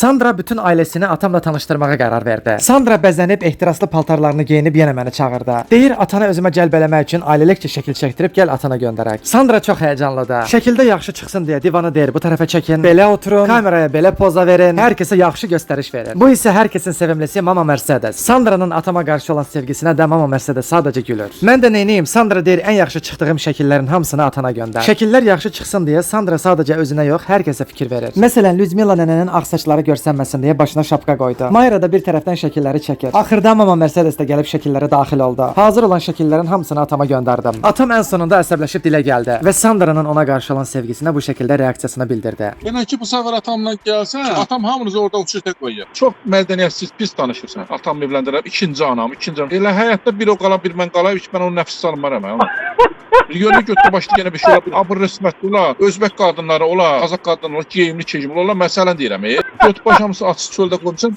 Sandra bütün ailesini atamla tanıştırmağa qərar verdi. Sandra bəzənib ehtiraslı paltarlarını geyinib yenə məni çağırdı. Deyir atana özümə cəlbələmək üçün ailəlikcə şəkil çəkdirib gəl atana göndərək. Sandra çox həyecanlıdır. Şəkildə yaxşı çıxsın deyə divana deyir bu tərəfə çəkin, belə oturun, kameraya belə poza verin, hər kəsə yaxşı göstəriş verin. Bu isə hər kəsin sevimlisi Mama Mercedes. Sandra'nın atama qarşı olan sevgisinə də Mama Mercedes sadəcə gülür. Mən də neyniyim? Sandra deyir ən yaxşı çıxdığım şəkillərin hamısını atana göndər. Şəkillər yaxşı çıxsın deyə Sandra sadəcə özünə yox, hər kəsə fikir verir. Məsələn, Lyudmila nənənin ağ saçları görsənməsin deyə başına şapka qoydu. Mayra da bir tərəfdən şəkilləri çəkir. Axırda Mama Mercedes də gəlib şəkillərə daxil oldu. Hazır olan şəkillərin hamısını atama göndərdim. Atam ən sonunda əsəbləşib dilə gəldi və Sandra'nın ona qarşı olan sevgisinə bu şəkildə reaksiyasını bildirdi. Yəni ki, bu səfər atamla gəlsən, atam hamınızı orada uçuşda qoyuyor. Çox mədəniyyətsiz, pis danışırsan. Atam evləndirib, ikinci anam. Elə həyatda bir o qalan, bir mən qalayım, heç mən onun nəfsi salmaram. Yönü götürə başlı yenə bir şey ola, abır rəsmətli ola, özbək qadınları ola, Qazaq qadınları ola, geyimli, kecimli ola, məsələn deyirəm. Götür başamısı açıq çöldə qoymuşsan.